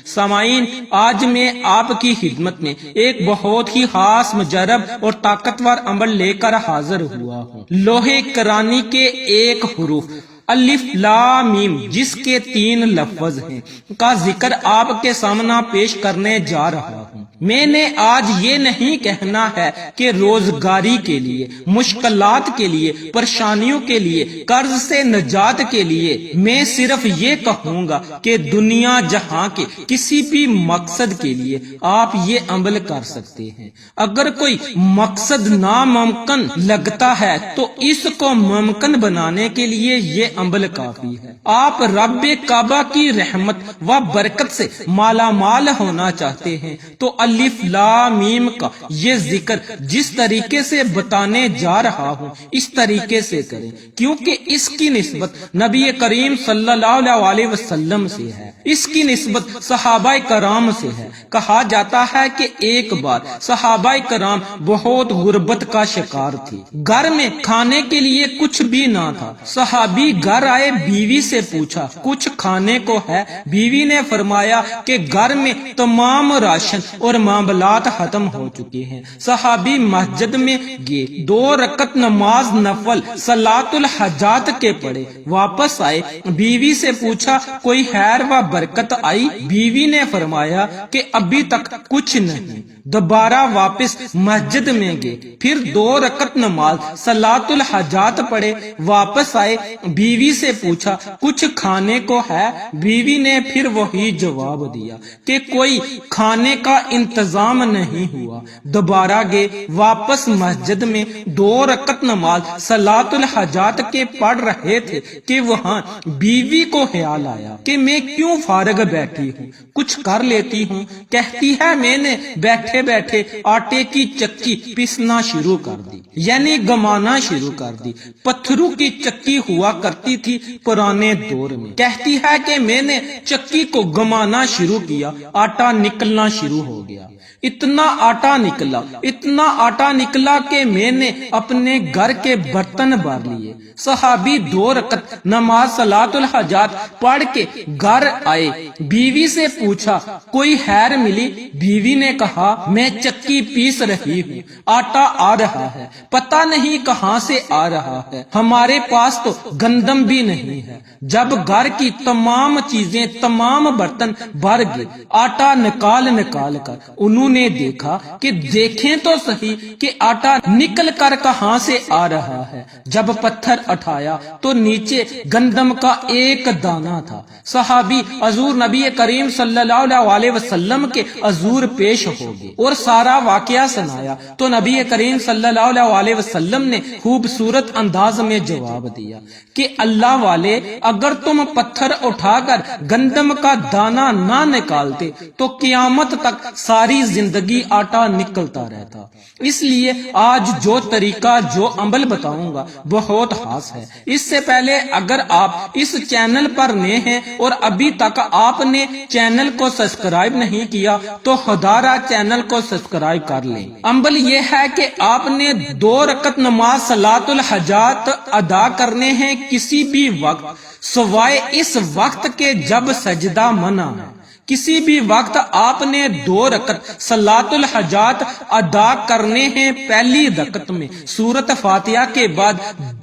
سامعین، آج میں آپ کی خدمت میں ایک بہت ہی خاص مجرب اور طاقتور عمل لے کر حاضر ہوا ہوں۔ لوح قرآنی کے ایک حروف الف لام میم جس کے 3 لفظ ہیں کا ذکر آپ کے سامنے پیش کرنے جا رہا ہوں۔ میں نے آج یہ نہیں کہنا ہے کہ روزگاری کے لیے، مشکلات کے لیے، پریشانیوں کے لیے، قرض سے نجات کے لیے، میں صرف یہ کہوں گا کہ دنیا جہاں کے کسی بھی مقصد کے لیے آپ یہ عمل کر سکتے ہیں۔ اگر کوئی مقصد ناممکن لگتا ہے تو اس کو ممکن بنانے کے لیے یہ عمل کافی ہے۔ آپ رب کعبہ کی رحمت و برکت سے مالا مال ہونا چاہتے ہیں تو الف لام میم کا یہ ذکر جس طریقے سے بتانے جا رہا ہوں اس طریقے سے کریں، کیونکہ اس کی نسبت نبی کریم صلی اللہ علیہ وسلم سے ہے، اس کی نسبت صحابہ کرام سے ہے۔ کہا جاتا ہے کہ ایک بار صحابہ کرام بہت غربت کا شکار تھے، گھر میں کھانے کے لیے کچھ بھی نہ تھا۔ صحابی گھر آئے، بیوی سے پوچھا کچھ کھانے کو ہے؟ بیوی نے فرمایا کہ گھر میں تمام راشن اور معاملات ختم ہو چکے ہیں۔ صحابی مسجد میں گئے، 2 رکعت نماز نفل صلاۃ الحاجات کے پڑھے، واپس آئے، بیوی سے پوچھا کوئی خیر و برکت آئی؟ بیوی نے فرمایا کہ ابھی تک کچھ نہیں۔ دوبارہ واپس مسجد میں گئے، پھر 2 رکعت نماز صلاۃ الحاجات پڑھے، واپس آئے، بیوی سے پوچھا کچھ کھانے کو ہے؟ بیوی نے پھر وہی جواب دیا کہ کوئی کھانے کا انتظام نہیں ہوا۔ دوبارہ گئے، واپس مسجد میں 2 رکعت نماز صلاۃ الحاجات کے پڑھ رہے تھے کہ وہاں بیوی کو خیال آیا کہ میں کیوں فارغ بیٹھی ہوں، کچھ کر لیتی ہوں۔ کہتی ہے میں نے بیٹھے بیٹھے آٹے کی چکی پیسنا شروع کر دی، یعنی گمانا شروع کر دی۔ پتھروں کی چکی ہوا کرتی تھی پرانے دور میں۔ کہتی ہے کہ میں نے چکی کو گمانا شروع کیا، آٹا نکلنا شروع ہو گیا۔ اتنا آٹا نکلا کہ میں نے اپنے گھر کے برتن بھر لیے۔ صحابی 2 رکعت نماز صلاۃ الحاجات پڑھ کے گھر آئے، بیوی سے پوچھا کوئی خیر ملی؟ بیوی نے کہا میں چکی پیس رہی ہوں، آٹا آ رہا ہے، پتہ نہیں کہاں سے آ رہا ہے، ہمارے پاس تو گندم بھی نہیں ہے۔ جب گھر کی تمام چیزیں، تمام برتن بھر گئے، آٹا نکال کر انہوں نے دیکھا کہ دیکھیں تو صحیح کہ آٹا نکل کر کہاں سے آ رہا ہے۔ جب پتھر اٹھایا تو نیچے گندم کا ایک دانہ تھا۔ صحابی حضور نبی کریم صلی اللہ علیہ وسلم کے حضور پیش ہو گئے اور سارا واقعہ سنایا تو نبی کریم صلی اللہ علیہ وسلم نے خوبصورت انداز میں جواب دیا کہ اللہ والے، اگر تم پتھر اٹھا کر گندم کا دانہ نہ نکالتے تو قیامت تک ساری زندگی آٹا نکلتا رہتا۔ اس لیے آج جو طریقہ، جو عمل بتاؤں گا بہت خاص ہے۔ اس سے پہلے اگر آپ اس چینل پر نئے ہیں اور ابھی تک آپ نے چینل کو سبسکرائب نہیں کیا تو خدا را چینل کو سبسکرائب کر لیں۔ عمل یہ ہے کہ آپ نے 2 رکعت نماز صلاۃ الحاجات ادا کرنے ہیں کسی بھی وقت سوائے اس وقت کے جب سجدہ منع ہے۔ کسی بھی وقت آپ نے 2 رکعت صلاۃ الحاجات ادا کرنے ہیں۔ پہلی رکعت میں سورۃ فاتحہ کے بعد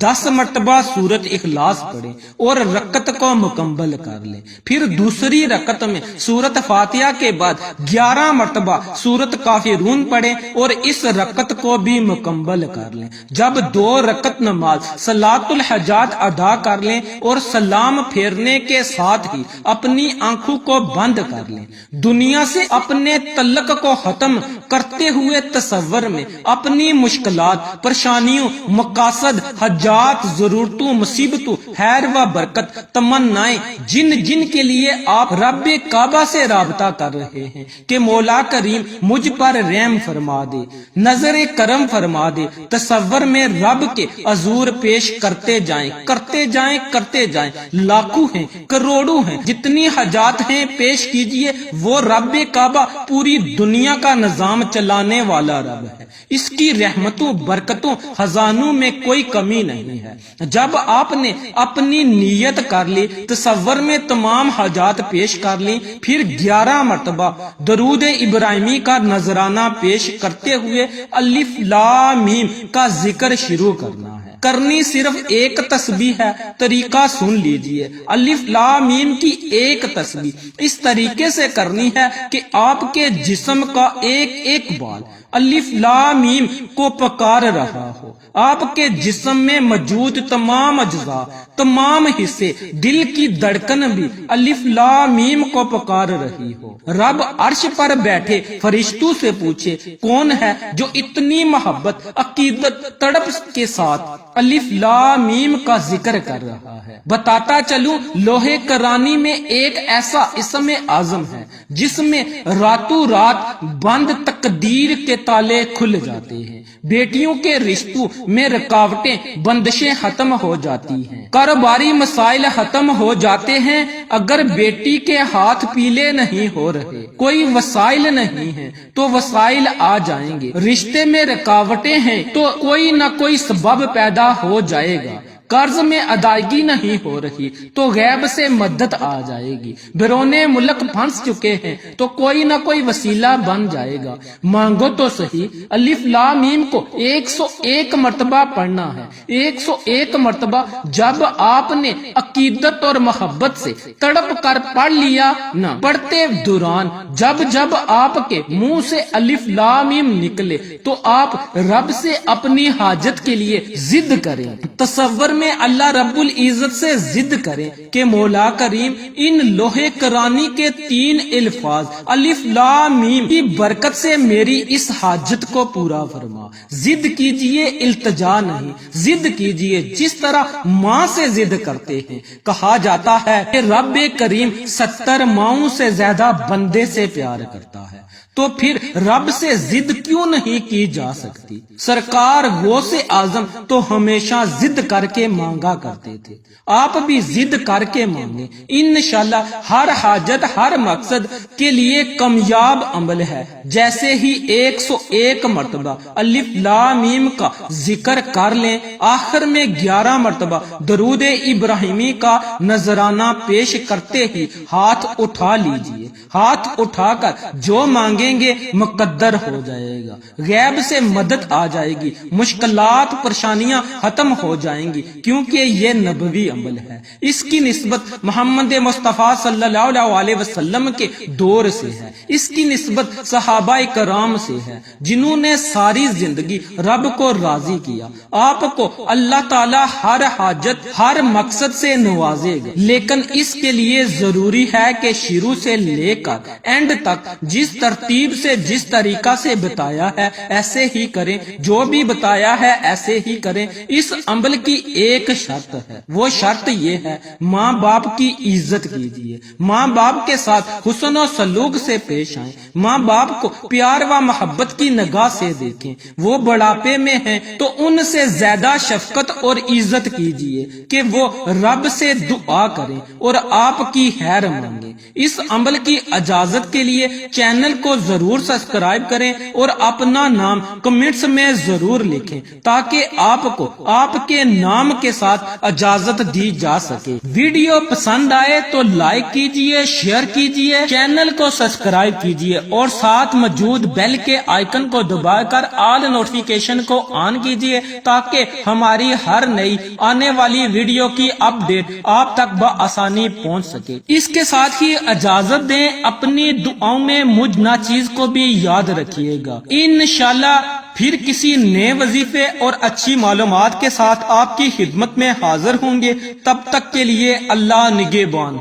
10 مرتبہ سورۃ اخلاص پڑھیں اور رکعت کو مکمل کر لیں۔ پھر دوسری رکعت میں سورۃ فاتحہ کے بعد 11 مرتبہ سورۃ کافرون پڑھیں اور اس رکعت کو بھی مکمل کر لیں۔ جب 2 رکعت نماز صلاۃ الحاجات ادا کر لیں اور سلام پھیرنے کے ساتھ ہی اپنی آنکھوں کو بند کر لیں، دنیا سے اپنے تعلق کو ختم کرتے ہوئے تصور میں اپنی مشکلات، پریشانیوں، مقاصد، حاجات، ضرورتوں، مصیبتوں، خیر و برکت، تمنائیں جن کے لیے آپ رب کعبہ سے رابطہ کر رہے ہیں کہ مولا کریم مجھ پر رحم فرما دے، نظر کرم فرما دے، تصور میں رب کے حضور پیش کرتے جائیں، لاکھوں ہیں، کروڑوں ہیں، جتنی حاجات ہیں پیش کی کیجئے وہ رب کعبہ پوری دنیا کا نظام چلانے والا رب ہے، اس کی رحمتوں برکتوں خزانوں میں کوئی کمی نہیں ہے۔ جب آپ نے اپنی نیت کر لی، تصور میں تمام حاجات پیش کر لی، پھر 11 مرتبہ درود ابراہیمی کا نذرانہ پیش کرتے ہوئے الف لام میم کا ذکر شروع کرنا ہے۔ کرنی صرف ایک تسبیح ہے، طریقہ سن لیجئے۔ الف لام میم کی ایک تسبیح اس طریقے سے کرنی ہے کہ آپ کے جسم کا ایک ایک بال الف لام میم کو پکار رہا ہو، آپ کے جسم میں موجود تمام اجزاء، تمام حصے، دل کی دھڑکن بھی الف لام میم کو پکار رہی ہو۔ رب عرش پر بیٹھے فرشتوں سے پوچھے کون ہے جو اتنی محبت عقیدت تڑپ کے ساتھ الف لام میم کا ذکر کر رہا ہے۔ بتاتا چلوں لوہے کرانی میں ایک ایسا اسم اعظم ہے جس میں راتوں رات بند تقدیر کے تالے کھل جاتے ہیں، بیٹیوں کے رشتوں میں رکاوٹیں بندشیں ختم ہو جاتی ہیں، کاروباری مسائل ختم ہو جاتے ہیں۔ اگر بیٹی کے ہاتھ پیلے نہیں ہو رہے، کوئی وسائل نہیں ہیں تو وسائل آ جائیں گے، رشتے میں رکاوٹیں ہیں تو کوئی نہ کوئی سبب پیدا ہو جائے گا، قرض میں ادائیگی نہیں ہو رہی تو غیب سے مدد آ جائے گی، بیرون ملک پھنس چکے ہیں تو کوئی نہ کوئی وسیلہ بن جائے گا۔ مانگو تو صحیح۔ الف لام میم کو 101 مرتبہ پڑھنا ہے، 101 مرتبہ۔ جب آپ نے عقیدت اور محبت سے تڑپ کر پڑھ لیا نہ، پڑھتے دوران جب جب آپ کے منہ سے الف لام میم نکلے تو آپ رب سے اپنی حاجت کے لیے ضد کریں، تصور میں اللہ رب العزت سے ضد کریں کہ مولا کریم ان لوہے کرانی کے 3 الفاظ الف لام میم کی برکت سے میری اس حاجت کو پورا فرما۔ ضد کیجئے، التجا نہیں، ضد کیجئے جس طرح ماں سے ضد کرتے ہیں۔ کہا جاتا ہے کہ رب کریم 70 ماؤں سے زیادہ بندے سے پیار کرتا ہے، تو پھر رب سے ضد کیوں نہیں کی جا سکتی؟ سرکار غوث اعظم تو ہمیشہ ضد کر کے مانگا کرتے تھے، آپ بھی ضد کر کے مانگیں، انشاءاللہ ہر حاجت ہر مقصد کے لیے کامیاب عمل ہے۔ جیسے ہی 101 مرتبہ الف لام میم کا ذکر کر لیں، آخر میں 11 مرتبہ درود ابراہیمی کا نذرانہ پیش کرتے ہی ہاتھ اٹھا لیجئے۔ ہاتھ اٹھا کر جو مانگیں گے مقدر ہو جائے گا، غیب سے مدد آ جائے گی، مشکلات پریشانیاں ختم ہو جائیں گی، کیونکہ یہ نبوی عمل ہے۔ اس کی نسبت محمد مصطفیٰ صلی اللہ علیہ وسلم کے دور سے ہے، اس کی نسبت صحابہ کرام سے ہے جنہوں نے ساری زندگی رب کو راضی کیا۔ آپ کو اللہ تعالی ہر حاجت ہر مقصد سے نوازے گا، لیکن اس کے لیے ضروری ہے کہ شروع سے لے کر اینڈ تک جس ترتیب سے جس طریقہ سے بتایا ہے ایسے ہی کریں، جو بھی بتایا ہے ایسے ہی کریں۔ اس عمل کی ایک شرط ہے، وہ شرط یہ ہے ماں باپ کی عزت کیجیے، ماں باپ کے ساتھ حسن و سلوک سے پیش آئیں، ماں باپ کو پیار و محبت کی نگاہ سے دیکھیں، وہ بڑھاپے میں ہیں تو ان سے زیادہ شفقت اور عزت کیجیے کہ وہ رب سے دعا کریں اور آپ کی خیر مانگیں۔ اس عمل کی اجازت کے لیے چینل کو ضرور سبسکرائب کریں اور اپنا نام کمنٹس میں ضرور لکھیں تاکہ آپ کو آپ کے نام کے ساتھ اجازت دی جا سکے۔ ویڈیو پسند آئے تو لائک کیجئے، شیئر کیجئے، چینل کو سبسکرائب کیجئے اور ساتھ موجود بیل کے آئیکن کو دبا کر آل نوٹیفیکیشن کو آن کیجئے تاکہ ہماری ہر نئی آنے والی ویڈیو کی اپ ڈیٹ آپ تک بآسانی پہنچ سکے۔ اس کے ساتھ ہی اجازت دیں، اپنی دعاؤں میں مجھ ناچیز کو بھی یاد رکھیے گا۔ انشاءاللہ پھر کسی نئے وظیفے اور اچھی معلومات کے ساتھ آپ کی خدمت میں حاضر ہوں گے، تب تک کے لیے اللہ نگہبان۔